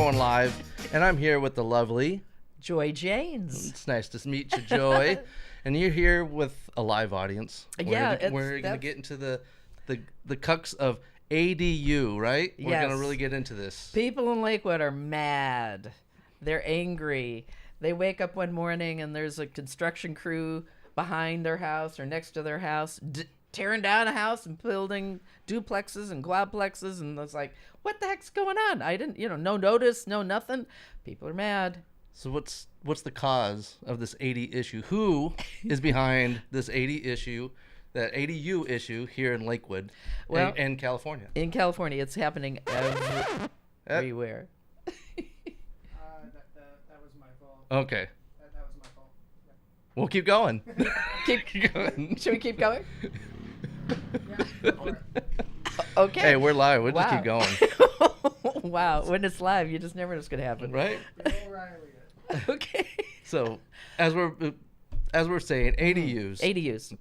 going live, and I'm here with the lovely Joy Janes. It's nice to meet you, Joy. And you're here with a live audience. Yeah, we're going to get into the cucks of ADU, right? We're Yes. going to really get into this. People in Lakewood are mad. They're angry. They wake up one morning and there's a construction crew behind their house or next to their house tearing down a house and building duplexes and quadplexes, and it's like, what the heck's going on? I didn't, no notice, no nothing. People are mad. So what's the cause of this AD issue? Who is behind this AD issue, that ADU issue here in Lakewood, and California? In California, it's happening everywhere. That was my fault. Okay. That was my fault. Yeah. We'll keep going. Keep going. Should we keep going? Yeah, go for it. Okay. Hey, we're live. We'll just keep going. Wow. When it's live, you just never know what's going to happen. Right? Bill O'Reilly. Okay. So, as we're saying, ADUs.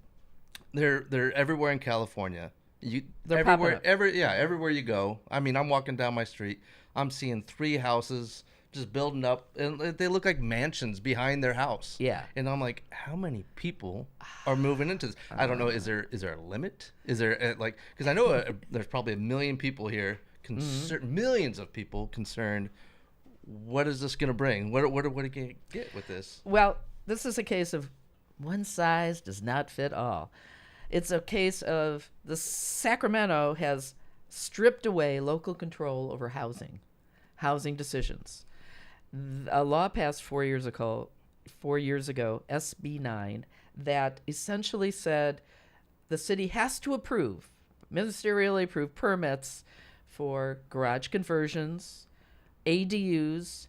They're everywhere in California. They're everywhere, popping up. everywhere you go. I mean, I'm walking down my street. I'm seeing 3 houses just building up, and they look like mansions behind their house. Yeah. And I'm like, how many people are moving into this? I don't know. Is there a limit? Is there because I know there's probably 1 million people here, millions of people concerned. What is this going to bring? What are we going to get with this? Well, this is a case of one size does not fit all. It's a case of the Sacramento has stripped away local control over housing decisions. A law passed 4 years ago, SB9, that essentially said the city has to ministerially approve permits for garage conversions, ADUs,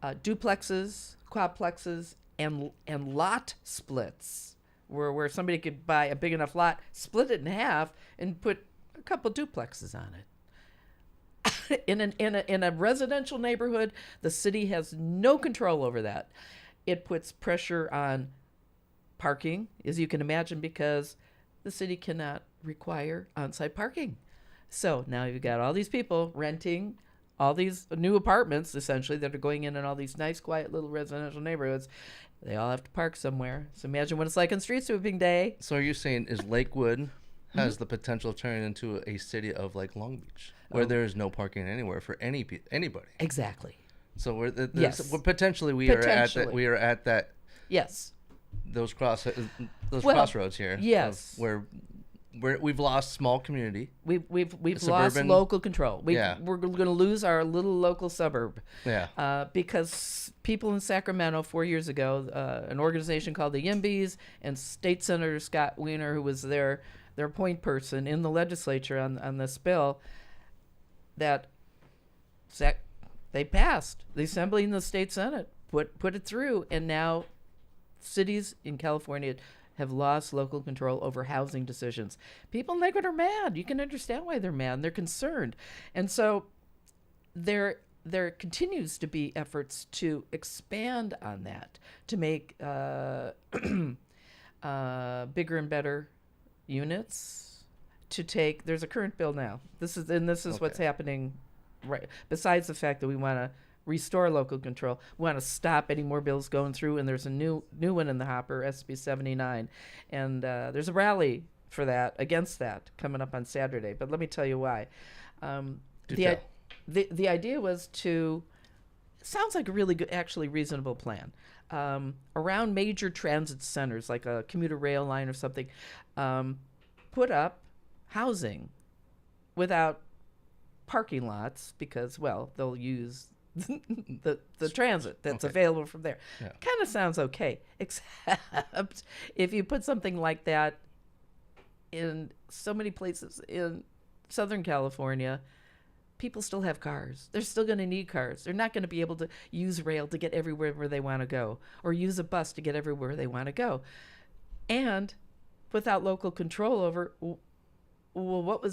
duplexes, quadplexes, and lot splits, where somebody could buy a big enough lot, split it in half, and put a couple duplexes on it. In a residential neighborhood, the city has no control over that. It puts pressure on parking, as you can imagine, because the city cannot require on-site parking. So now you've got all these people renting all these new apartments, essentially, that are going in all these nice, quiet little residential neighborhoods. They all have to park somewhere. So imagine what it's like on street sweeping day. So are you saying is Lakewood has the potential of turning into a city of like Long Beach, where there is no parking anywhere for anybody? Exactly. So Yes. Potentially we are at that. Yes. Those crossroads here. Yes. Where we've lost small community. We've lost Suburban. local control. Yeah. We're going to lose our little local suburb. Yeah. Because people in Sacramento 4 years ago, an organization called the YIMBYs and State Senator Scott Wiener, who was their point person in the legislature on this bill, that they passed. The Assembly and the State Senate put it through, and now cities in California have lost local control over housing decisions. People in Lakewood are mad. You can understand why they're mad. They're concerned. And so there continues to be efforts to expand on that, to make bigger and better units, to take, there's a current bill now. This is what's happening, right? Besides the fact that we want to restore local control, we want to stop any more bills going through, and there's a new one in the hopper, SB79, and there's a rally for that, against that, coming up on Saturday. But let me tell you why. The idea was to, sounds like a really good, actually reasonable plan. Around major transit centers, like a commuter rail line or something, put up housing without parking lots, because, well, they'll use the transit that's available from there. Yeah. Kind of sounds okay, except if you put something like that in so many places in Southern California, people still have cars. They're still going to need cars. They're not going to be able to use rail to get everywhere where they want to go, or use a bus to get everywhere they want to go. And without local control over, well,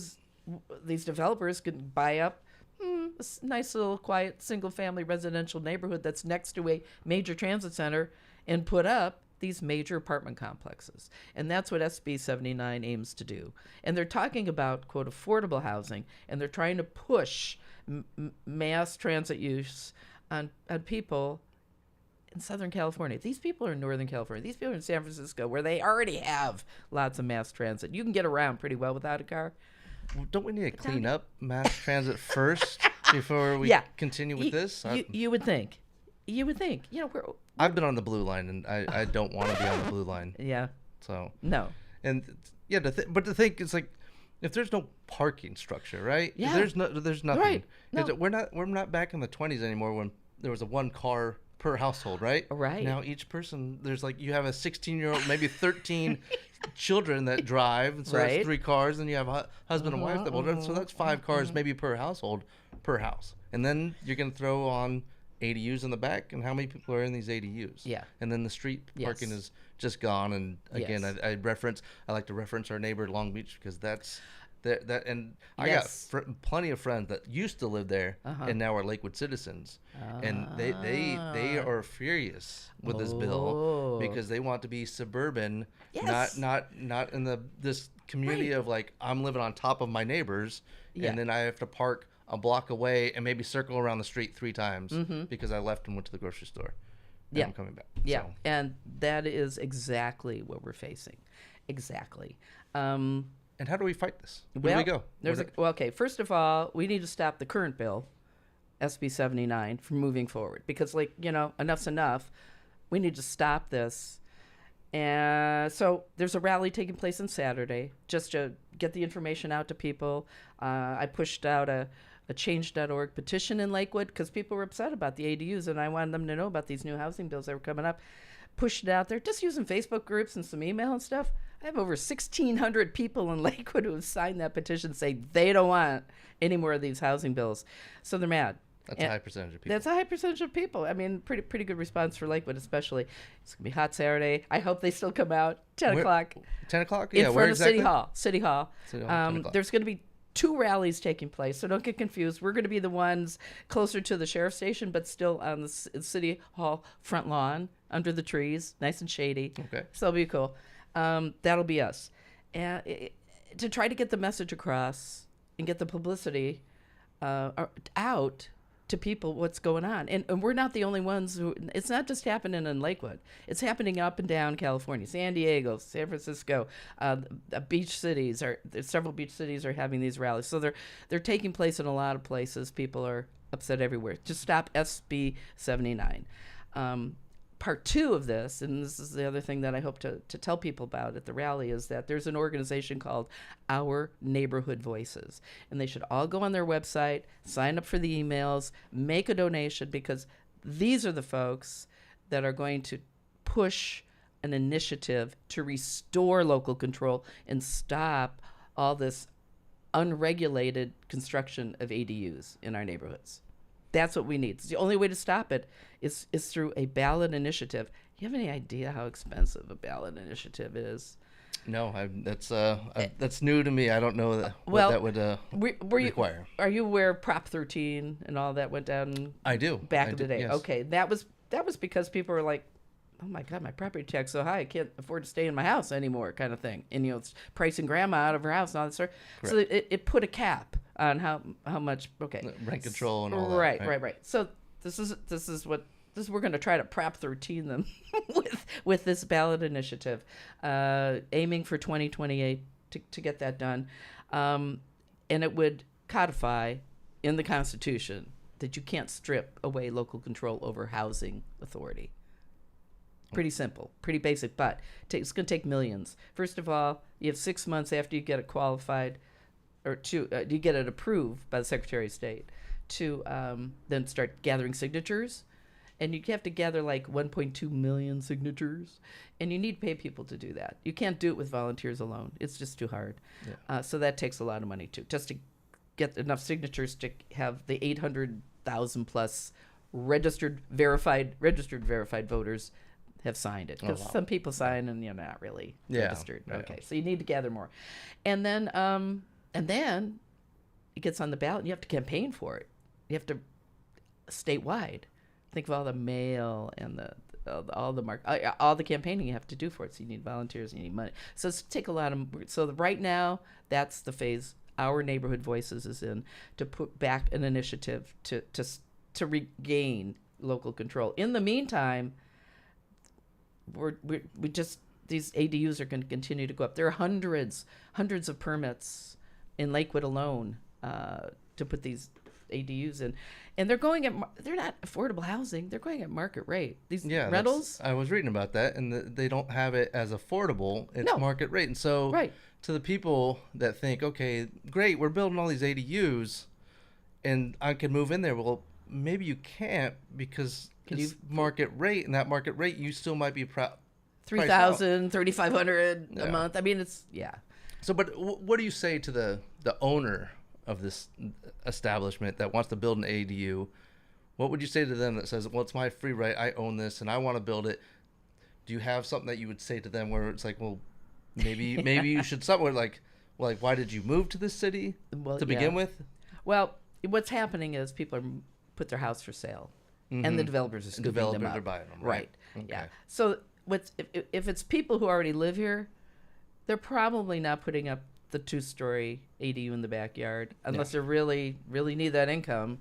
these developers could buy up a nice little quiet single-family residential neighborhood that's next to a major transit center and put up these major apartment complexes. And that's what SB79 aims to do. And they're talking about, quote, affordable housing, and they're trying to push mass transit use on people in Southern California. These people are in Northern California. These people are in San Francisco, where they already have lots of mass transit. You can get around pretty well without a car. Don't we need to clean up mass transit first before we continue with this? You would think. You would think. I've been on the blue line, and I don't want to be on the blue line. Yeah. So. No. And but the thing is, like, if there's no parking structure, right? Yeah. There's nothing. Right. No. We're not back in the 20s anymore when there was a one car per household, right? Right. Now each person, there's like, you have a 16-year-old, maybe 13 children that drive, and so that's 3 cars, and you have a husband and wife that will drive, so that's 5 cars maybe per household, per house. And then you're going to throw on ADUs in the back, and how many people are in these ADUs? Yeah. And then the street parking is just gone. And again, I like to reference our neighbor Long Beach, because that's that. And I got plenty of friends that used to live there and now are Lakewood citizens, and they are furious with this bill because they want to be suburban, not in this community of, like, I'm living on top of my neighbors, and then I have to park a block away and maybe circle around the street 3 times because I left and went to the grocery store. And I'm coming back. Yeah, So. and that is exactly what we're facing. Exactly. And how do we fight this? Where do we go? Okay, first of all, we need to stop the current bill, SB79, from moving forward, because, like, enough's enough. We need to stop this. And so there's a rally taking place on Saturday just to get the information out to people. I pushed out a change.org petition in Lakewood because people were upset about the ADUs, and I wanted them to know about these new housing bills that were coming up. Pushed it out there, just using Facebook groups and some email and stuff. I have over 1,600 people in Lakewood who have signed that petition saying they don't want any more of these housing bills. So they're mad. That's a high percentage of people. That's a high percentage of people. I mean, pretty good response for Lakewood, especially. It's going to be hot Saturday. I hope they still come out. 10 o'clock. 10 o'clock? In front of exactly? City Hall. 10 o'clock. There's going to be 2 rallies taking place, so don't get confused. We're going to be the ones closer to the sheriff's station, but still on the City Hall front lawn, under the trees, nice and shady. Okay. So it'll be cool. That'll be us. And to try to get the message across and get the publicity out to people what's going on. And we're not the only ones who, it's not just happening in Lakewood. It's happening up and down California, San Diego, San Francisco, beach cities several beach cities are having these rallies. So they're taking place in a lot of places. People are upset everywhere. Just stop SB 79. Part 2 of this, and this is the other thing that I hope to tell people about at the rally, is that there's an organization called Our Neighborhood Voices. And they should all go on their website, sign up for the emails, make a donation, because these are the folks that are going to push an initiative to restore local control and stop all this unregulated construction of ADUs in our neighborhoods. That's what we need. It's the only way to stop it is through a ballot initiative. You have any idea how expensive a ballot initiative is? No, that's new to me. I don't know what that would require. Are you aware of Prop 13 and all that went down? I do. Back in the day. Yes. Okay, that was because people were like, oh my God, my property tax is so high, I can't afford to stay in my house anymore, kind of thing. And it's pricing grandma out of her house and all that sort. So it put a cap on how much. Okay, rent control and all that. Right. So this is what we're going to try to Prop 13 them with this ballot initiative, aiming for 2028 to get that done, and it would codify in the Constitution that you can't strip away local control over housing authority. Pretty simple, pretty basic, but it's going to take millions. First of all, you have 6 months after you get it qualified, or you get it approved by the Secretary of State, to then start gathering signatures. And you have to gather like 1.2 million signatures, and you need to pay people to do that. You can't do it with volunteers alone. It's just too hard. Yeah. So that takes a lot of money too, just to get enough signatures to have the 800,000 plus registered verified voters have signed it, because some people sign and you're not really registered. Yeah. Okay, so you need to gather more, and then it gets on the ballot. And you have to campaign for it. You have to statewide. Think of all the mail and all the campaigning you have to do for it. So you need volunteers, you need money. So it's take a lot of. So right now, that's the phase our Neighborhood Voices is in, to put back an initiative to regain local control. In the meantime, we just, these ADUs are going to continue to go up. There are hundreds of permits in Lakewood alone to put these ADUs in, and they're not affordable housing. They're going at market rate. These rentals. I was reading about that, and they don't have it as affordable. It's market rate, and so to the people that think, okay, great, we're building all these ADUs, and I can move in there. Well, maybe you can't because it's market rate, and that market rate you still might be $3,000, $3,500 a month. I mean, it's So, but what do you say to the owner of this establishment that wants to build an ADU? What would you say to them that says, well, it's my free right, I own this and I want to build it? Do you have something that you would say to them where it's like, well, maybe you should somewhere like why did you move to this city to begin with? Well, what's happening is people are put their house for sale, and the developers are scooping them up. Are buying them, right? Okay. Yeah. So if it's people who already live here, they're probably not putting up the 2-story ADU in the backyard unless they really need that income.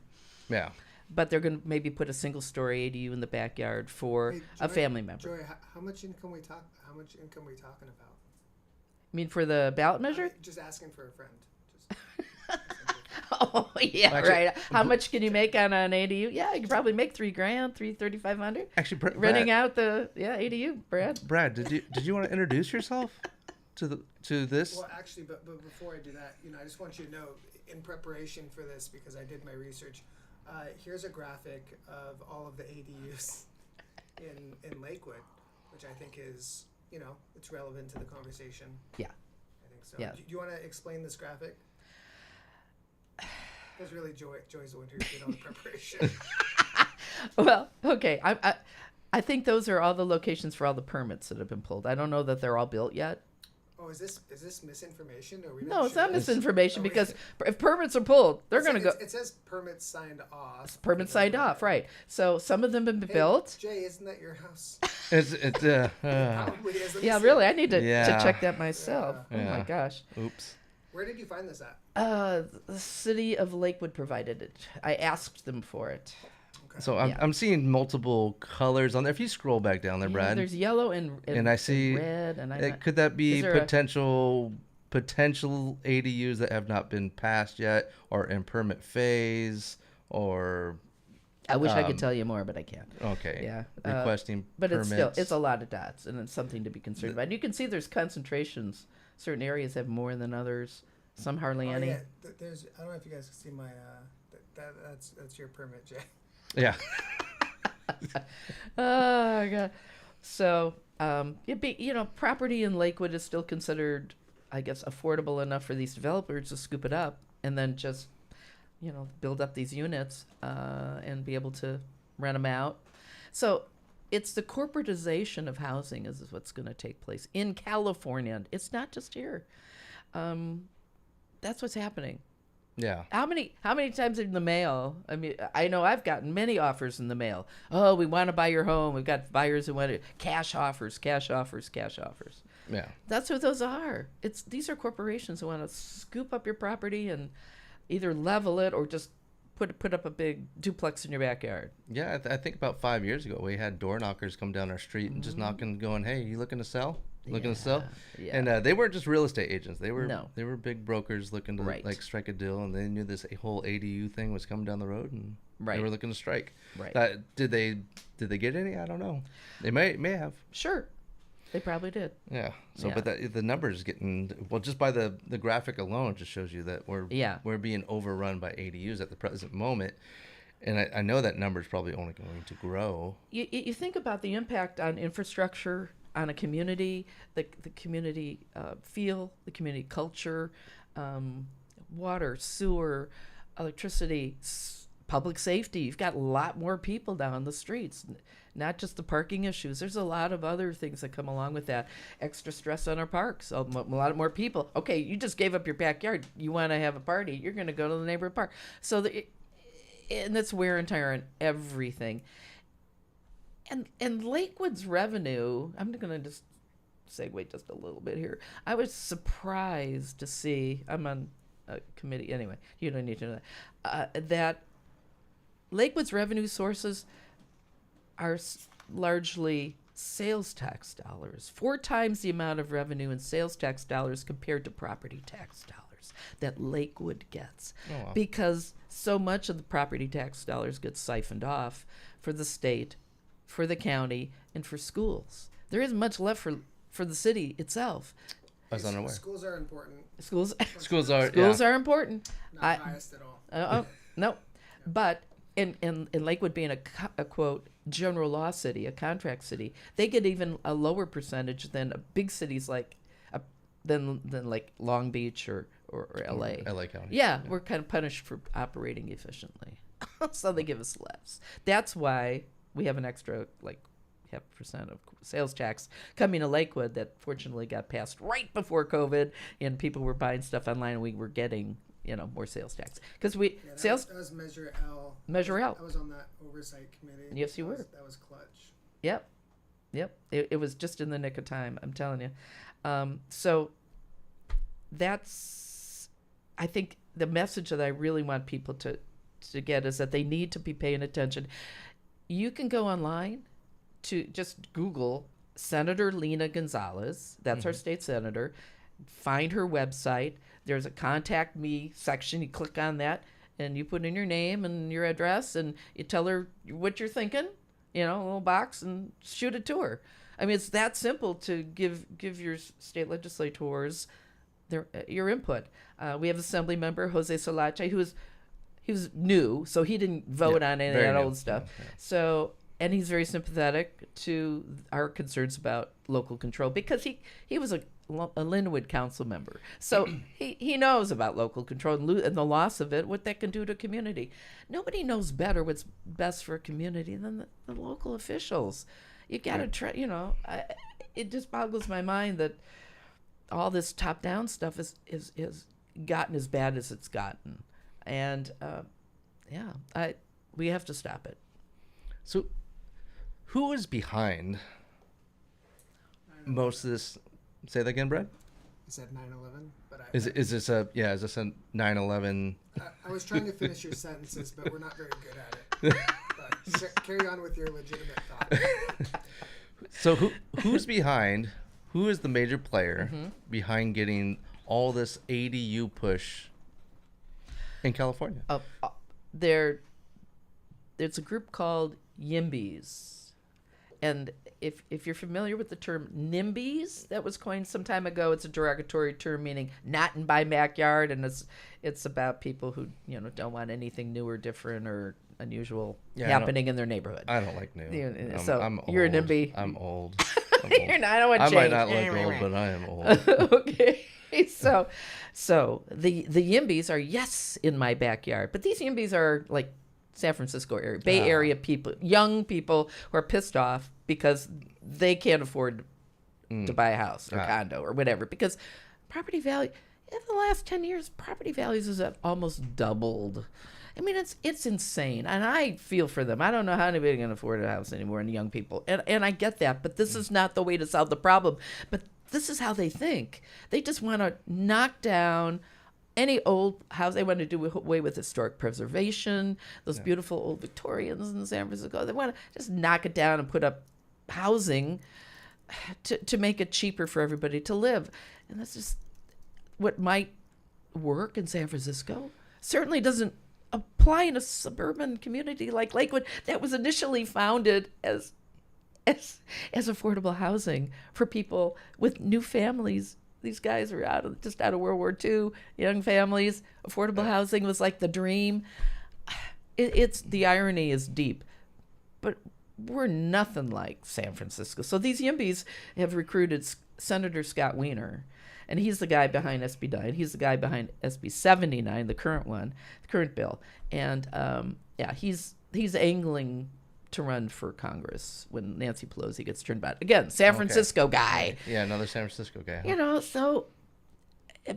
Yeah. But they're going to maybe put a single-story ADU in the backyard for a family member. Joy, how much income we talking about? I mean, for the ballot measure? Just asking for a friend. Oh yeah, actually, right. How much can you make on an ADU? Yeah, you can probably make $3,000, $3,500. Actually, renting out the ADU, Brad. Brad, did you want to introduce yourself to this? Well, actually, but before I do that, I just want you to know, in preparation for this, because I did my research, here's a graphic of all of the ADUs in Lakewood, which I think is, it's relevant to the conversation. Yeah. I think so. Yeah. Do you want to explain this graphic? Because really, Joy's the one who did all the preparation. Well, okay. I think those are all the locations for all the permits that have been pulled. I don't know that they're all built yet. Oh, is this misinformation? No, it's not misinformation because if permits are pulled, they're going to go. It says permits signed off. Permits signed off, right? So some of them have been built. Jay, isn't that your house? It probably is. Yeah, really. I need to check that myself. Yeah. Oh my gosh. Oops. Where did you find this at? The city of Lakewood provided it. I asked them for it. Okay. So I'm seeing multiple colors on there. If you scroll back down there, Brad, there's yellow and I see red, and could that be potential ADUs that have not been passed yet, or in permit phase, or? I wish I could tell you more, but I can't. Okay. Yeah. Requesting but permits. it's a lot of dots, and it's something to be concerned about. You can see there's concentrations. Certain areas have more than others. Some hardly any. Yeah. There's. I don't know if you guys can see my. That's your permit, Jay. Yeah. Oh God. So property in Lakewood is still considered, I guess, affordable enough for these developers to scoop it up and then just, build up these units and be able to rent them out. So it's the corporatization of housing is what's going to take place in California. It's not just here. That's what's happening. Yeah. How many times in the mail? I mean, I know I've gotten many offers in the mail. Oh, we want to buy your home. We've got buyers who want it. Cash offers. Yeah. That's what those are. These are corporations who want to scoop up your property and either level it or just put up a big duplex in your backyard. Yeah, I think about 5 years ago we had door knockers come down our street and just knocking, going, "Hey, you looking to sell? Looking to sell?" Yeah. And they weren't just real estate agents. They were big brokers looking to like strike a deal, and they knew this whole ADU thing was coming down the road, and they were looking to strike. Right. Did they get any? I don't know. They may have. Sure. They probably did. Yeah. So, but the numbers getting just by the graphic alone just shows you that we're being overrun by ADUs at the present moment, and I know that number is probably only going to grow. You think about the impact on infrastructure, on a community, the community feel, the community culture, water, sewer, electricity, public safety. You've got a lot more people down the streets. Not just the parking issues. There's a lot of other things that come along with that. Extra stress on our parks. A lot more people. Okay, you just gave up your backyard. You want to have a party. You're going to go to the neighborhood park. So, and that's wear and tear on everything. And Lakewood's revenue, I'm going to just segue just a little bit here. I was surprised to see, I'm on committee. Anyway, you don't need to know that. That Lakewood's revenue sources are largely sales tax dollars, 4 times the amount of revenue in sales tax dollars compared to property tax dollars that Lakewood gets. Oh, wow. Because so much of the property tax dollars gets siphoned off for the state, for the county, and for schools. There isn't much left for the city itself. I was unaware. Schools are important. Schools Schools are are important. Not biased at all. No, but in Lakewood being a quote general law city, a contract city, they get even a lower percentage than big cities like than like Long Beach or L.A. LA County. Yeah, we're kind of punished for operating efficiently, so they give us less. That's why we have an extra like 0.5% of sales tax coming to Lakewood that fortunately got passed right before COVID, and people were buying stuff online, and we were getting more sales tax because That was Measure L. Measure L. I was on that oversight committee. Yes, you were. That was clutch. Yep. It was just in the nick of time. I'm telling you. So that's, I think, the message that I really want people to get is that they need to be paying attention. You can go online to just Google Senator Lena Gonzalez. That's our state senator. Find her website. There's a contact me section. You click on that and you put in your name and your address and you tell her what you're thinking, a little box, and shoot it to her. I mean, it's that simple to give your state legislators your input. We have Assembly Member Jose Solache, he was new, so he didn't vote on any of that old stuff. Yeah. So, and he's very sympathetic to our concerns about local control because he was a Linwood council member. So he knows about local control and the loss of it, what that can do to a community. Nobody knows better what's best for a community than the local officials. You got to try, it just boggles my mind that all this top-down stuff is gotten as bad as it's gotten. And, we have to stop it. So who is behind most of this? Say that again, Brad? I said 9/11, but is this a 9/11? I was trying to finish your sentences, but we're not very good at it. But carry on with your legitimate thought. So who's behind? Who is the major player behind getting all this ADU push in California? There's a group called YIMBYs. And if you're familiar with the term NIMBYs, that was coined some time ago. It's a derogatory term meaning not in my backyard, and it's about people who don't want anything new or different or unusual happening in their neighborhood. I don't like new. I'm you're an NIMBY. I'm old. You're not. I don't want I change. might not look old, but I am old. Okay. So the YIMBYs are in my backyard, but these YIMBYs are like San Francisco area, Bay Area people, young people who are pissed off because they can't afford to buy a house or condo or whatever, because property value in the last 10 years, property values have almost doubled. I mean, it's insane, and I feel for them. I don't know how anybody can afford a house anymore, and young people, and I get that, but this is not the way to solve the problem. But this is how they think. They just want to knock down any old house. They want to do away with historic preservation, those beautiful old Victorians in San Francisco. They want to just knock it down and put up housing to make it cheaper for everybody to live. And that's just what might work in San Francisco. Certainly doesn't apply in a suburban community like Lakewood that was initially founded as affordable housing for people with new families. These guys are out of World War II, young families. Affordable housing was like the dream. It's the irony is deep, but we're nothing like San Francisco. So these YIMBYs have recruited Senator Scott Wiener, and he's the guy behind SB9. He's the guy behind SB79, the current bill, and he's angling to run for Congress when Nancy Pelosi gets turned back. Again, San Francisco guy. Yeah, another San Francisco guy. Huh?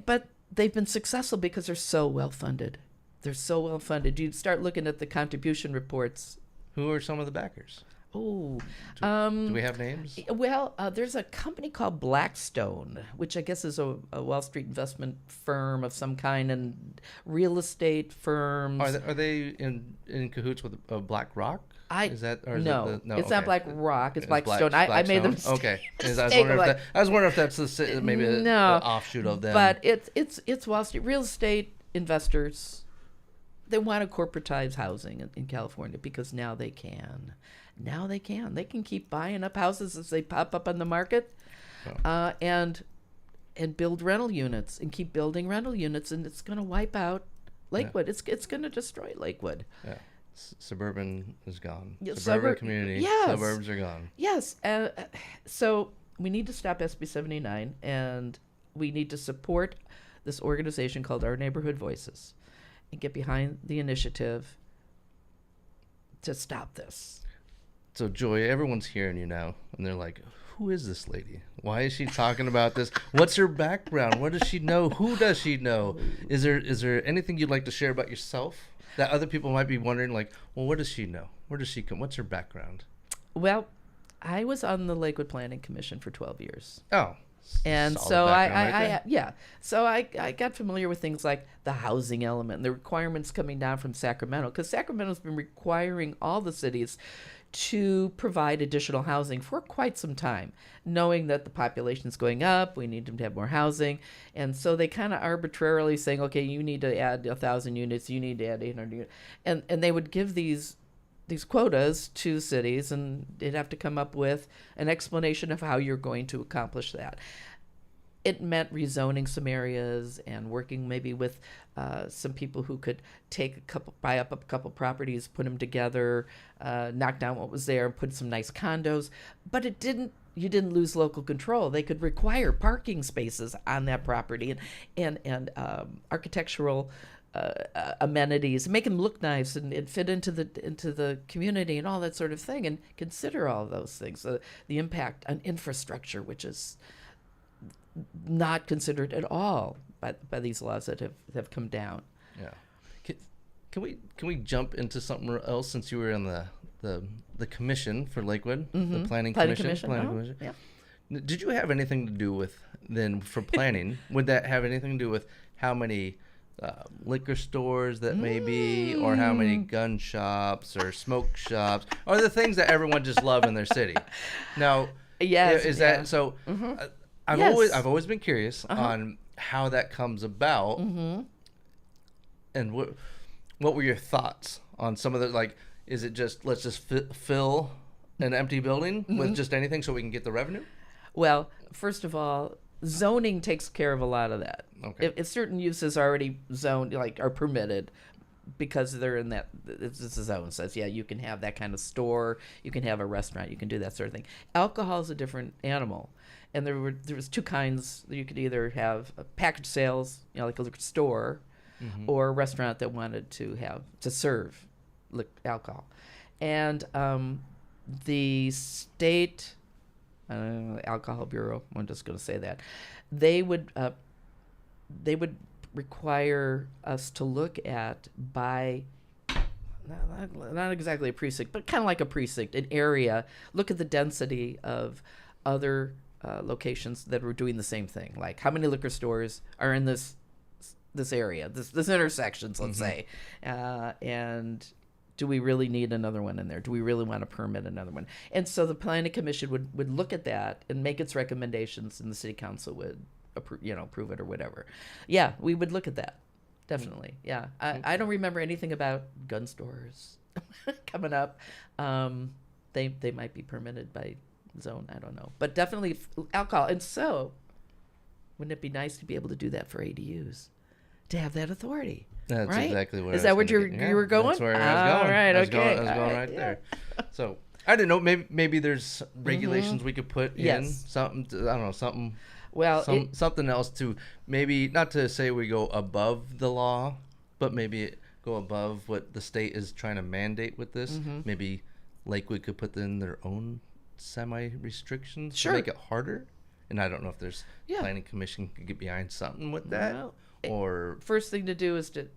But they've been successful because they're so well-funded. They're so well-funded. You start looking at the contribution reports. Who are some of the backers? Oh, Do we have names? well, there's a company called Blackstone, which I guess is a Wall Street investment firm of some kind, and real estate firms. Are they in cahoots with BlackRock? Is that or is no, it it's okay. not BlackRock. It's It's Blackstone. I made them. Okay. I was mistake of wondering I was wondering if that's maybe an offshoot of them. But it's Wall Street real estate investors. They want to corporatize housing in California because now they can. Now they can. They can keep buying up houses as they pop up on the market, and build rental units and keep building rental units, and it's going to wipe out Lakewood. Yeah. It's going to destroy Lakewood. Yeah. Suburban is gone. Yeah, Suburban community. Yes. Suburbs are gone. Yes. So we need to stop SB79, and we need to support this organization called Our Neighborhood Voices and get behind the initiative to stop this. So, Joy, everyone's hearing you now, and they're like, who is this lady? Why is she talking about this? What's her background? What does she know? Who does she know? Is there anything you'd like to share about yourself that other people might be wondering, like, well, what does she know? Where does she come? What's her background? Well, I was on the Lakewood Planning Commission for 12 years. Oh. And so I got familiar with things like the housing element and the requirements coming down from Sacramento, because Sacramento's been requiring all the cities to provide additional housing for quite some time, knowing that the population is going up, we need them to have more housing. And so they kind of arbitrarily saying, okay, you need to add 1,000 units, you need to add 800 units. And they would give these quotas to cities, and they'd have to come up with an explanation of how you're going to accomplish that. It meant rezoning some areas and working maybe with some people who could buy up a couple properties, put them together, knock down what was there, and put some nice condos. But you didn't lose local control. They could require parking spaces on that property and architectural amenities, make them look nice and fit into the community and all that sort of thing, and consider all those things. The impact on infrastructure, which is not considered at all by these laws that have come down. Yeah. Can we jump into something else, since you were on the commission for Lakewood, the planning commission? Planning commission. Yeah. Did you have anything to do with then for planning? Would that have anything to do with how many liquor stores that may be, or how many gun shops or smoke shops, or the things that everyone just love in their city? Now, yes, is that so? I've always been curious on how that comes about, and what were your thoughts on some of the, like, is it just let's just fill an empty building with just anything so we can get the revenue? Well, first of all, zoning takes care of a lot of that. Okay. If certain uses are already zoned, like are permitted, because they're in that, it's a zone says, yeah, you can have that kind of store, you can have a restaurant, you can do that sort of thing. Alcohol is a different animal. And there was two kinds. You could either have package sales, like a liquor store, or a restaurant that wanted to serve alcohol. And the state alcohol bureau, I'm just going to say that, they would require us to look at by not exactly a precinct, but kind of like a precinct, an area, look at the density of other locations that were doing the same thing. Like, how many liquor stores are in this area, this intersections, let's say, and do we really need another one in there? Do we really want to permit another one? And so the planning commission would look at that and make its recommendations, and the city council would approve it or whatever. Yeah, we would look at that, definitely. Yeah, I don't remember anything about gun stores coming up. They might be permitted by zone, I don't know, but definitely alcohol. And so wouldn't it be nice to be able to do that for ADUs, to have that authority? That's right? Exactly what is that where you were going? That's where I was going. Right, okay. I was going right there. So I didn't know, maybe there's regulations we could put in, something I don't know, something, well, something else to, maybe not to say we go above the law, but maybe go above what the state is trying to mandate with this. Maybe Lakewood could put in their own semi-restrictions to make it harder. And I don't know if there's planning commission could get behind something with that. Well, or first thing to do is to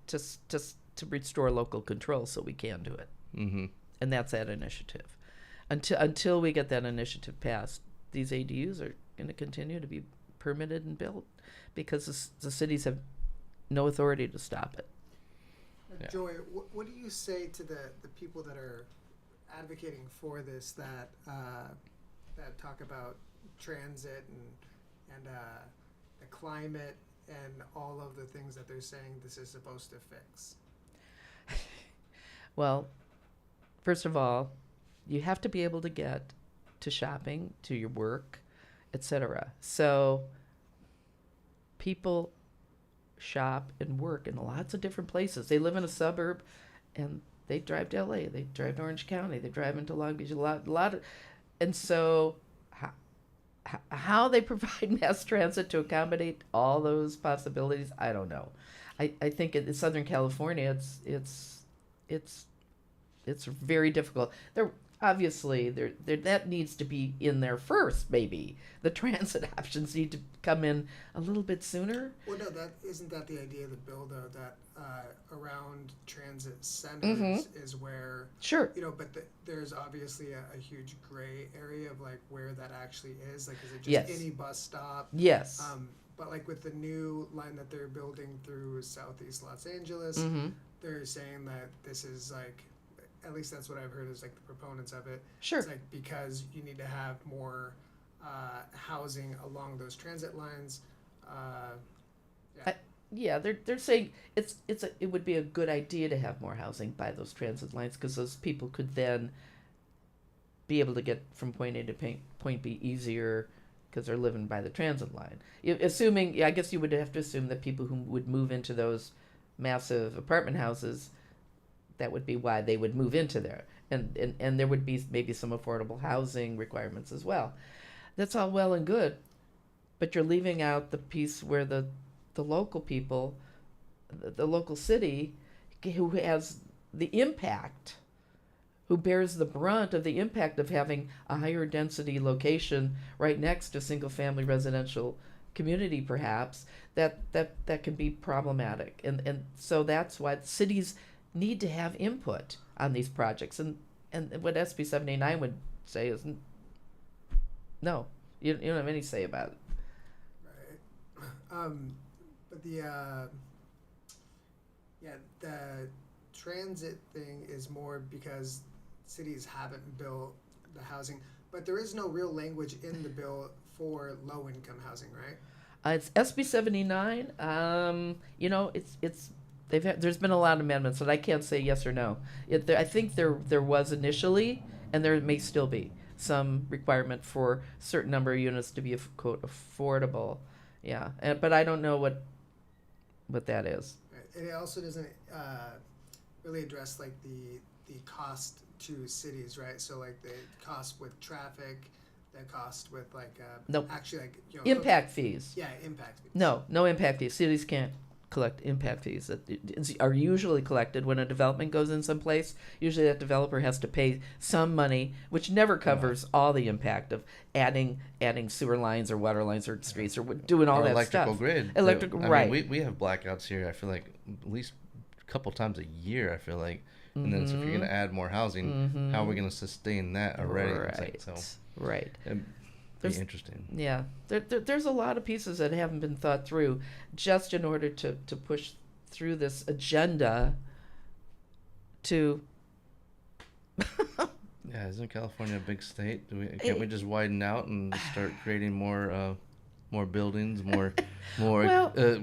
restore local control so we can do it. And that's that initiative. until we get that initiative passed, these ADUs are going to continue to be permitted and built because the cities have no authority to stop it. Yeah. Joy, what do you say to the people that are advocating for this, that talk about transit and the climate and all of the things that they're saying this is supposed to fix? Well, first of all, you have to be able to get to shopping, to your work, etc. So people shop and work in lots of different places. They live in a suburb and they drive to LA, they drive to Orange County, they drive into Long Beach, a lot of, and so how they provide mass transit to accommodate all those possibilities, I don't know. I think in Southern California, it's very difficult. Obviously that needs to be in there first. Maybe the transit options need to come in a little bit sooner. Well, no, isn't that the idea of the bill, though, that around transit centers is where, sure, but there's obviously a huge gray area of like where that actually is. Like, is it just yes. any bus stop? Yes. But like with the new line that they're building through Southeast Los Angeles, they're saying that this is like, at least that's what I've heard is like the proponents of it. Sure. It's like because you need to have more housing along those transit lines. They're saying it would be a good idea to have more housing by those transit lines because those people could then be able to get from point A to point B easier because they're living by the transit line. Assuming, I guess you would have to assume that people who would move into those massive apartment houses, that would be why they would move into there. And there would be maybe some affordable housing requirements as well. That's all well and good, but you're leaving out the piece where the local people, the local city, who has the impact, who bears the brunt of the impact of having a higher density location right next to single family residential community, perhaps, that can be problematic. And so that's why cities need to have input on these projects. And what SB79 would say is, no, you don't have any say about it. Right. But the transit thing is more because cities haven't built the housing, but there is no real language in the bill for low-income housing, right? It's SB79. There's been a lot of amendments, and I can't say yes or no. I think there was initially, and there may still be some requirement for a certain number of units to be quote affordable. Yeah, but I don't know what that is. And it also doesn't really address like the cost to cities, right? So like the cost with traffic, the cost with like nope. Actually like impact fees. Yeah, impact fees. No impact fees. Cities can't collect impact fees that are usually collected when a development goes in someplace. Usually that developer has to pay some money, which never covers all the impact of adding sewer lines or water lines or streets or doing all that stuff. Electrical grid. Right. We have blackouts here, I feel like, at least a couple times a year, I feel like. And then so if you're going to add more housing, how are we going to sustain that already? Right. Right. Be interesting. Yeah, there's a lot of pieces that haven't been thought through just in order to push through this agenda to... Yeah, isn't California a big state? Can't we just widen out and start creating more buildings, more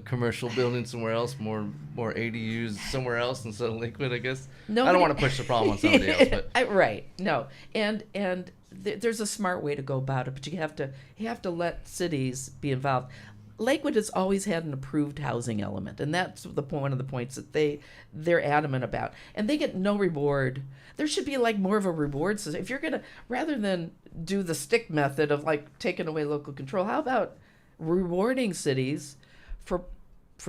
commercial buildings somewhere else, more ADUs somewhere else instead of Lakewood, I guess? I don't want to push the problem on somebody else. But. Right, no. And there's a smart way to go about it, but you have to let cities be involved. Lakewood has always had an approved housing element, and that's one of the points that they're adamant about. And they get no reward. There should be like more of a reward system. If you're gonna, rather than do the stick method of like taking away local control, how about rewarding cities for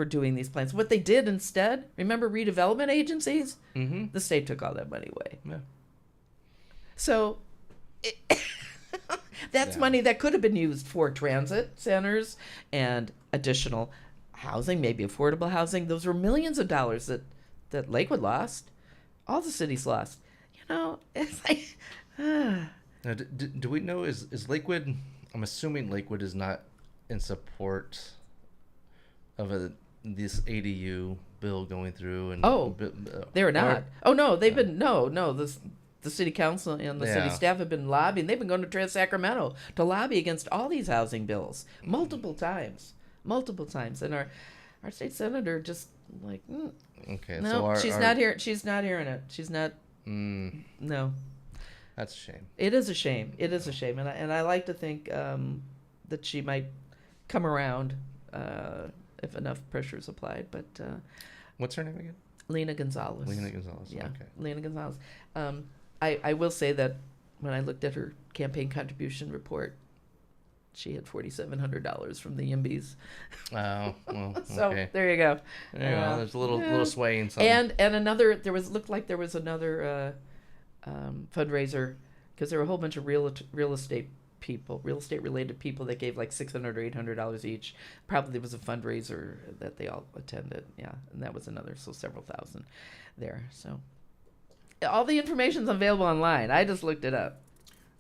doing these plans? What they did instead, remember redevelopment agencies? Mm-hmm. The state took all that money away. Yeah. So that's money that could have been used for transit centers and additional housing, maybe affordable housing. Those were millions of dollars that Lakewood lost. All the cities lost. It's like, Now, do we know, is Lakewood, I'm assuming Lakewood is not in support of this ADU bill going through? And They're not. or- Oh, no, they've been, no, the city council and the city Yeah. staff have been lobbying. They've been going to Sacramento to lobby against all these housing bills multiple times. And our state senator just like, Okay, no, so she's not here. She's not hearing it. She's not. No, that's a shame. it is a shame. It is a shame, and I like to think that she might come around if enough pressure is applied. But What's her name again? Lena Gonzalez. Lena Gonzalez. Yeah, Okay. Lena Gonzalez. I will say that when I looked at her campaign contribution report, she had $4,700 from the YIMBYs. Oh, well, So okay. there you go. Yeah, there's a little sway in something. And another, looked like there was another fundraiser, because there were a whole bunch of real estate related people that gave like $600 or $800 each. Probably there was a fundraiser that they all attended. Yeah, and that was another, so several thousand there. So all the information's available online. I just looked it up.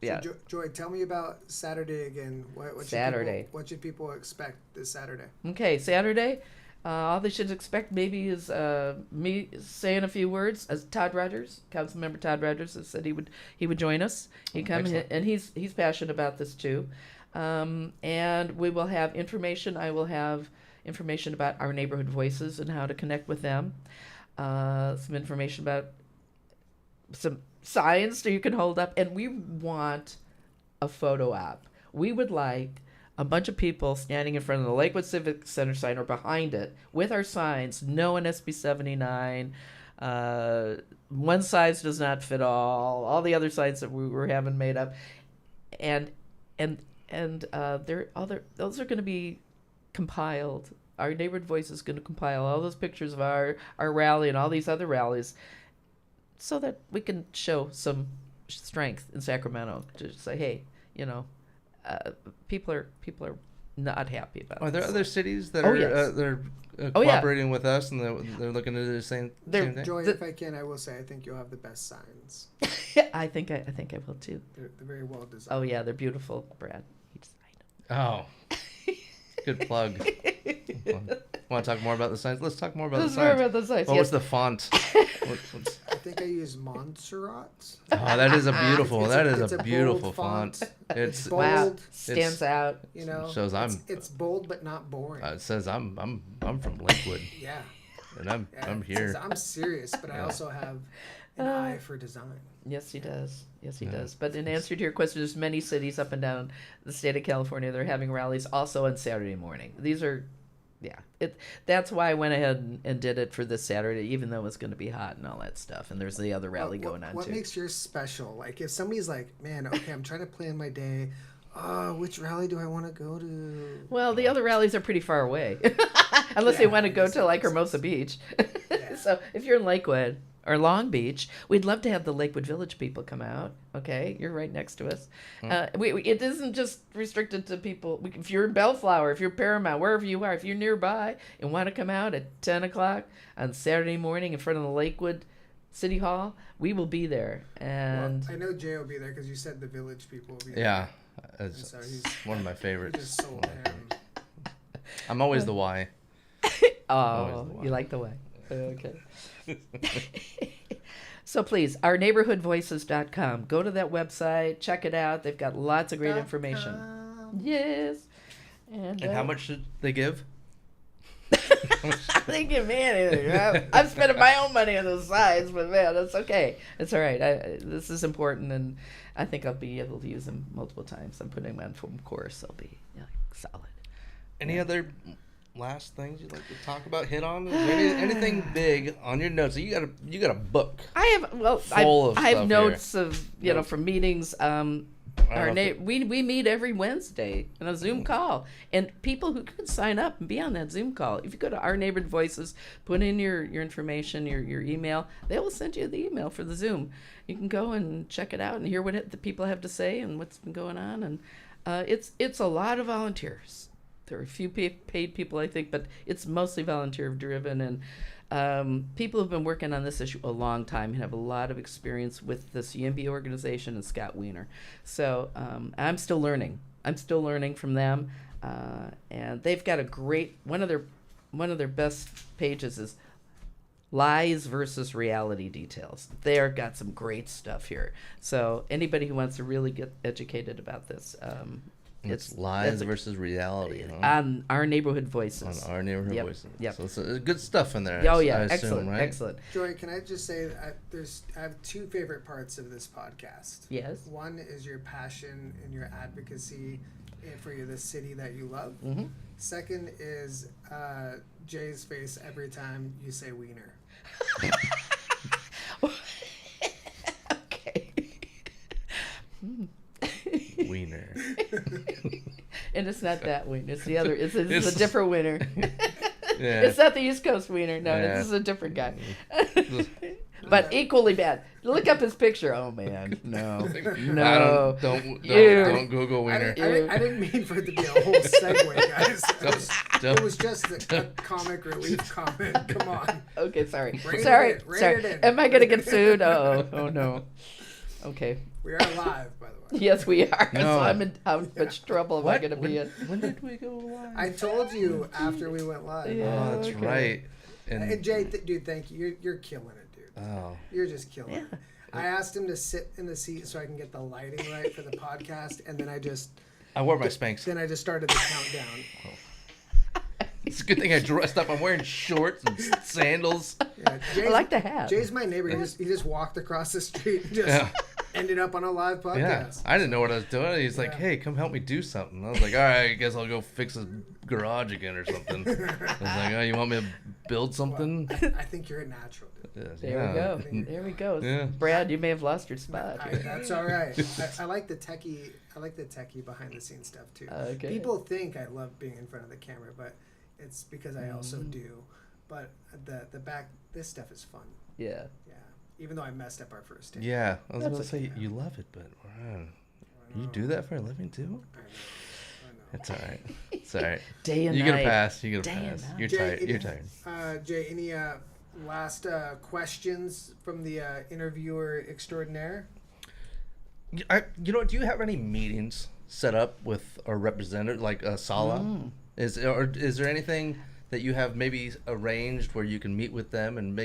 Yeah. So, Joy, tell me about Saturday again. What Saturday. What should people expect this Saturday? Okay, Saturday. All they should expect maybe is me saying a few words. As Councilmember Todd Rogers has said he would join us. He'd come and he's passionate about this too. And we will have information. I will have information about our neighborhood voices and how to connect with them. Some information about some signs so you can hold up, and we want a photo op. We would like a bunch of people standing in front of the Lakewood Civic Center sign or behind it with our signs, no an SB79, one size does not fit all the other signs that we were having made up, and those are going to be compiled. Our neighborhood voice is going to compile all those pictures of our rally and all these other rallies, so that we can show some strength in Sacramento to say, hey, people are not happy about Are there this. other cities that Oh, are yes. they're Oh, yeah. cooperating with us and they're looking to do the same thing? Joy, if I can, I will say I think you'll have the best signs. I think I will too. They're very well designed. Oh yeah, they're beautiful, Brad. He designed them. Oh, good plug. Want to talk more about the signs? Let's talk more about Let's the more signs. about the signs. What Yes. was the font? What's... I think I use Montserrat. Oh, that is a beautiful. It's a bold beautiful font. font. It's It's bold. Wow, stands out. You know, shows it's bold but not boring. it says I'm from Lakewood Yeah. and I'm It here. says, I'm serious, but I also have an eye for design. Yes, he does. Yes, he does. But in answer to your question, there's many cities up and down the state of California that are having rallies also on Saturday morning. These are, that's why I went ahead and did it for this Saturday, even though it's going to be hot and all that stuff. And there's the other rally going on What too. makes yours special? Like if somebody's like, man, okay, I'm trying to plan my day. Which rally do I want to go to? Well, the other rallies are pretty far away, unless they want to go to like Hermosa Beach. So if you're in Lakewood or Long Beach, we'd love to have the Lakewood Village people come out. Okay, you're right next to us. It isn't just restricted to people. If you're in Bellflower, if you're Paramount, wherever you are, if you're nearby and want to come out at 10 o'clock on Saturday morning in front of the Lakewood City Hall, we will be there. And I know Jay will be there because you said the village people will be there. Yeah, it's So he's one of my you favorites. just sold him. I'm always the why. oh, you like the way. Okay. So please, ourneighborhoodvoices.com. Go to that wesite, check it out. They've got lots of great information. Yes. And how much should they give? I didn't give me anything. I'm spending my own money on those signs, but man, that's okay. It's all right. This is important, and I think I'll be able to use them multiple times. I'm putting them on full course. I'll be solid. Any other last things you'd like to talk about? Hit on? Is there anything big on your notes? You got a book. I have Full of I have stuff notes here. of from meetings. We meet every Wednesday in a Zoom call, and people who can sign up and be on that Zoom call. If you go to Our Neighborhood Voices, put in your information, your email, they will send you the email for the Zoom. You can go and check it out and hear what the people have to say and what's been going on. And it's a lot of volunteers. There are a few paid people, I think, but it's mostly volunteer driven. And people have been working on this issue a long time and have a lot of experience with this YIMBY organization and Scott Wiener. So I'm still learning. I'm still learning from them, and they've got a great one of their best pages is lies versus reality details. They've got some great stuff here. So anybody who wants to really get educated about this, it's lies versus reality. Huh? On Our Neighborhood Voices. On Our Neighborhood Yep. Voices. Yep. So it's good stuff in there. Oh yeah, I assume, excellent, right? excellent. Joy, can I just say that I have two favorite parts of this podcast. Yes. One is your passion and your advocacy for the city that you love. Mm-hmm. Second is Jay's face every time you say wiener. Okay. Wiener. And it's not that wiener. It's the other. It's a different wiener. Yeah. It's not the East Coast wiener. No, Yeah. this is a different guy. But equally bad. Look up his picture. Oh man, no, no. Don't Google I wiener. didn't mean for it to be a whole segue, guys. It was just a comic relief comment. Come on. Okay, sorry. Rein Sorry. it in. Sorry. Am I gonna get sued? Oh no. Okay. We are live, by the way. Yes, we are. No. So I'm in how much trouble am I gonna be in? When did we go live? I told you after we went live. Yeah. Oh, that's okay. right. And Jay, dude, thank you. You're killing it, dude. Oh. You're just killing it. I asked him to sit in the seat so I can get the lighting right for the podcast, and then I wore my Spanx. then I just started the countdown. It's a good thing I dressed up. I'm wearing shorts and sandals. Yeah, I like the hat. Jay's my neighbor. He just walked across the street and just ended up on a live podcast. Yeah, I didn't know what I was doing. He's like, "Hey, come help me do something." I was like, "All right, I guess I'll go fix a garage again or something." I was like, "Oh, you want me to build something?" I think you're a natural, dude. There we go. There we go. Yeah. Brad, you may have lost your spot. That's all right. I like the techie. I like the techie behind the scenes stuff too. Okay. People think I love being in front of the camera, but it's because I also do. But the back, this stuff is fun. Yeah. Yeah. Even though I messed up our first take. Yeah, I was That's going to say you love it, but you do that for a living too? I know. It's all right. It's all right. Day and You night. get a pass. You get a Day and pass. night. You're Jay, tired. You're tired. Jay, any last questions from the interviewer extraordinaire? You know, do you have any meetings set up with a representative like Sala? Is there anything that you have maybe arranged where you can meet with them and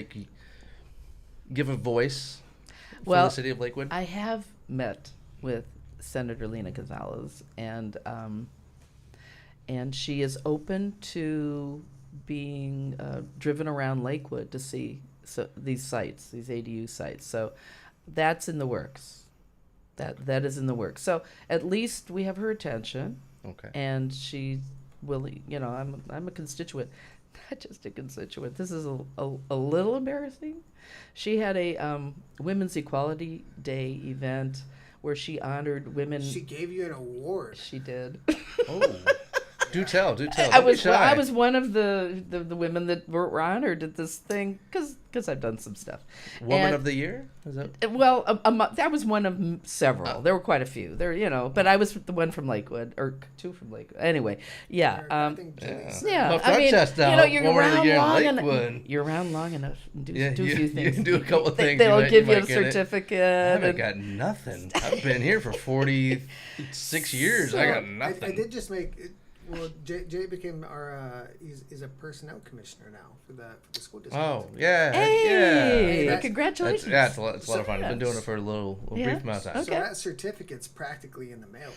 give a voice for the city of Lakewood? I have met with Senator Lena Gonzalez, and she is open to being driven around Lakewood to see these sites, these ADU sites. So that's in the works. That is in the works. So at least we have her attention. Okay. And she will, I'm a constituent, not just a constituent. This is a little embarrassing. She had a Women's Equality Day event where she honored women. She gave you an award. She did. Oh, do tell. I was one of the women that were honored at this thing because I've done some stuff. Woman of the Year? Is that? Well, that was one of several. There were quite a few. But I was the one from Lakewood, or two from Lakewood. Anyway, yeah. I think Julie's- Yeah, Puff that chest out. you're Woman of the around Year in long Lakewood. enough. You're around long enough. And do Yeah, a few you things. can do a couple things. They'll you give you might a get it. certificate. I haven't and- got nothing. I've been here for 46 years. I got nothing. I did just make it. Well, Jay became our he's a personnel commissioner now for the school district. Oh, yeah. Hey, yeah. congratulations. It's a lot of fun. I've been Yeah. doing it for a little Yeah. brief amount of time. So Okay. that certificate's practically in the mail.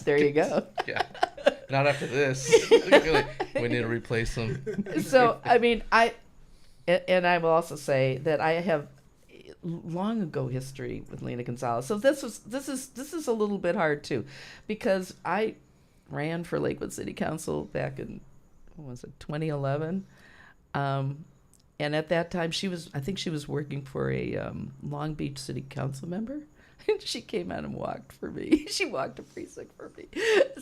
There you go. Yeah. Not after this. We need to replace them. So I mean, I will also say that I have long ago history with Lena Gonzalez. So this is a little bit hard too, because I ran for Lakewood City Council back in 2011, and at that time I think she was working for a Long Beach City Council member. And she came out and walked for me. She walked a precinct for me.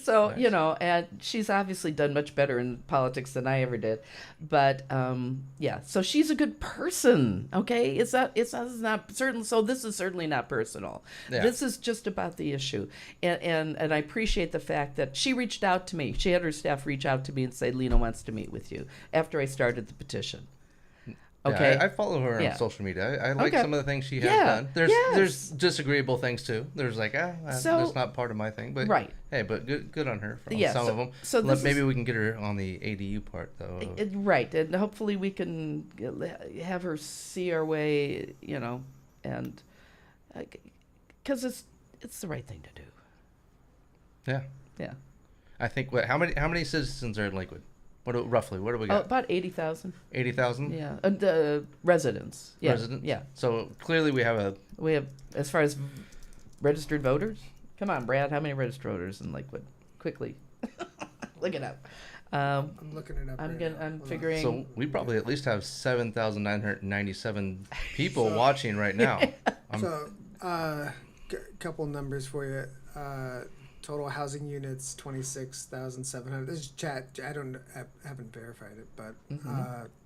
So, Nice. And she's obviously done much better in politics than I ever did. But, so she's a good person, okay? It's not certain. So this is certainly not personal. Yeah. This is just about the issue. And I appreciate the fact that she reached out to me. She had her staff reach out to me and say, Lena wants to meet with you after I started the petition. Okay. Yeah, I follow her Yeah. on social media. I like Okay. some of the things she has Yeah, done. There's yes. disagreeable things too. There's like So- that's not part of my thing. But Right. hey, but good on her on Yeah, some so- of them. so this Maybe is- we can get her on the ADU part though. Right, and hopefully we can have her see our way, and because it's the right thing to do. Yeah, Yeah. I think how many citizens are in Lakewood? What do we Oh, got? about 80,000. 80,000 Yeah, residents. Yeah. residents. Yeah, So clearly we have we have as far as registered voters. Come on, Brad. How many registered voters in Lakewood? Quickly, look it up. I'm looking it up. I'm right gonna. now. I'm Hold on. figuring. So we probably at least have 7,997 people So- watching right now. So, couple numbers for you. Total housing units 26,700. This is chat. I haven't verified it, but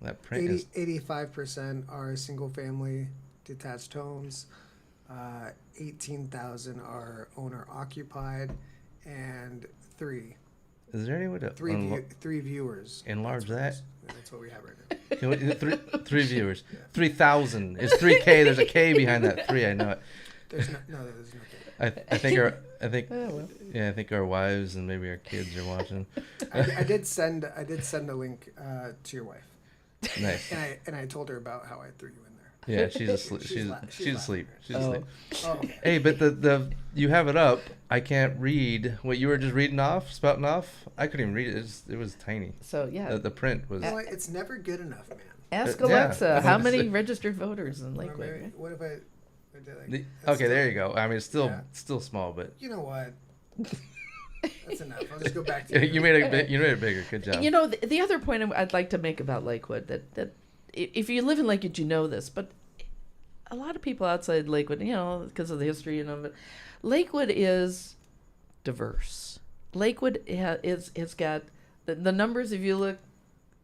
That print is 85% are single family detached homes. 18,000 are owner occupied, and three Is there any way to three viewers. enlarge that? That's what we have right now. Can we- three viewers. 3,000 is 3K. There's a K behind that 3. I know it. There's no there's no. I think our wives and maybe our kids are watching. I did send a link to your wife, Nice. and I told her about how I threw you in there. Yeah, she's asleep. She's She's asleep. She's Oh. asleep. Oh, okay. Hey, but the you have it up. I can't read what you were just reading off, spouting off. I couldn't even read it. It was tiny. So yeah, The print was. You know what? It's never good enough, man. ask yeah. Alexa how many registered voters in Remember, Lakewood. Right? what if I did like? Okay, there you go. I mean, it's Yeah. still small, but You know what? That's enough. I'll just go back to you made it bigger. Good job. The other point I'd like to make about Lakewood that if you live in Lakewood, you know this, but a lot of people outside Lakewood, because of the history of it, Lakewood is diverse. Lakewood has got the numbers. If you look,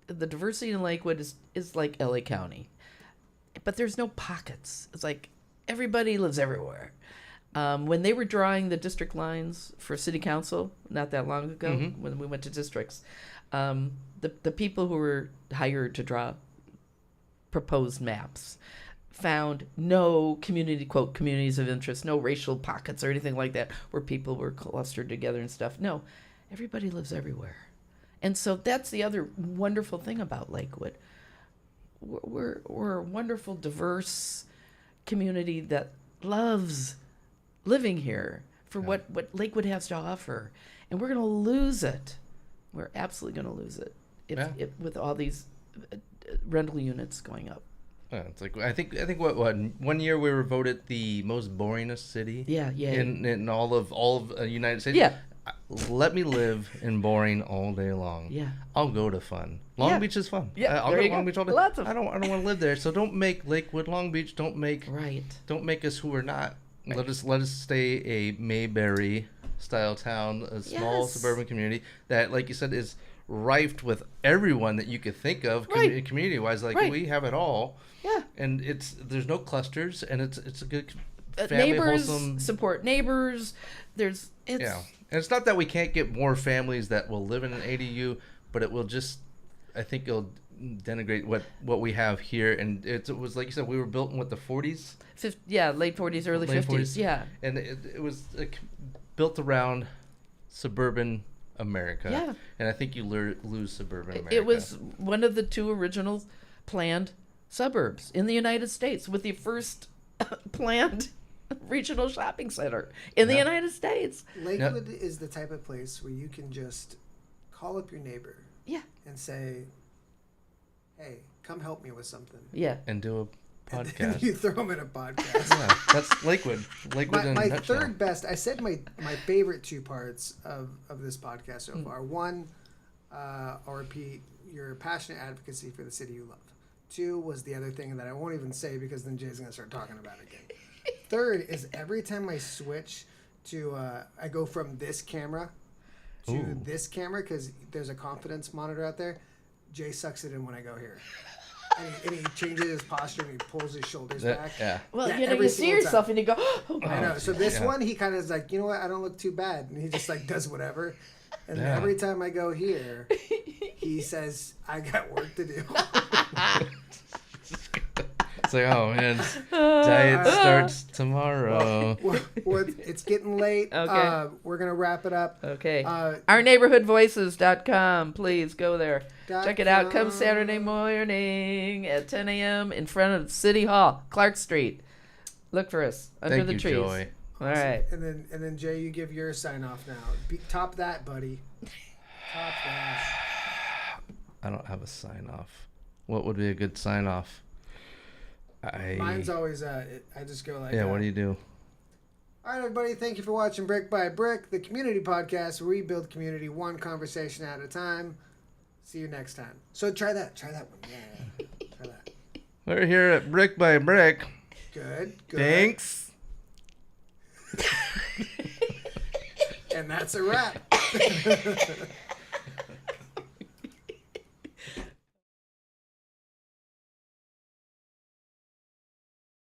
the diversity in Lakewood is like LA County, but there's no pockets. It's like everybody lives everywhere. When they were drawing the district lines for city council not that long ago, when we went to districts, the people who were hired to draw proposed maps found no communities of interest, no racial pockets or anything like that where people were clustered together and stuff. No, everybody lives everywhere. And so that's the other wonderful thing about Lakewood. We're a wonderful, diverse community that loves living here for what Lakewood has to offer. And we're going to lose it. We're absolutely going to lose it if with all these rental units going up. It's like I think what 1 year we were voted the most boringest city. Yeah. In all of United States. Yeah. Let me live in boring all day long. Yeah. I'll go to fun. Long Beach is fun. Yeah, I'll there go you to Long go. Beach all day. Lots of I don't want to live there. So don't make Lakewood Long Beach. Don't make us who we're not. Right. Let us stay a Mayberry style town, a small Yes. suburban community that, like you said, is rife with everyone that you could think of Right. community wise. Like Right. we have it all. Yeah. And there's no clusters, and it's a good family, Neighbors wholesome. support neighbors. Yeah, and it's not that we can't get more families that will live in an ADU, but it will just, I think it'll denigrate what we have here. And it was like you said, we were built in the 40s. Late 40s, early 50s. Yeah. And it was built around suburban America. Yeah. And I think you lose suburban America. It was one of the two original planned suburbs in the United States, with the first planned regional shopping center in the United States. Lakewood is the type of place where you can just call up your neighbor Yeah. and say, "Hey, come help me with something." Yeah. And do a And podcast. you throw them in a podcast. Yeah, that's Lakewood. Lakewood in a My nutshell. third best, I said my favorite two parts of this podcast so far. One, I'll repeat, your passionate advocacy for the city you love. Two was the other thing that I won't even say because then Jay's going to start talking about it again. Third is every time I switch to, I go from this camera to this camera because there's a confidence monitor out there. Jay sucks it in when I go here. And he changes his posture and he pulls his shoulders back. Yeah. Well, Yeah, you every see single yourself time. and you go, oh, I know. So this Yeah. one, he kind of is like, you know what? I don't look too bad, and he just like does whatever. And Yeah. every time I go here, he says, "I got work to do." It's like, oh man, diet starts tomorrow. It's getting late. Okay. We're gonna wrap it up. Okay. OurNeighborhoodVoices.com. Please go there. Check it out. Come Saturday morning at 10 a.m. in front of City Hall, Clark Street. Look for us under the trees. Joy. All right. And then Jay, you give your sign off now. Top that, buddy. Top that. I don't have a sign off. What would be a good sign off? Mine's always I just go like. Yeah. What do you do? All right, everybody. Thank you for watching Brick by Brick, the community podcast where we build community one conversation at a time. See you next time. So try that. Try that one. Yeah. Try that. We're here at Brick by Brick. Good. Thanks. And that's a wrap.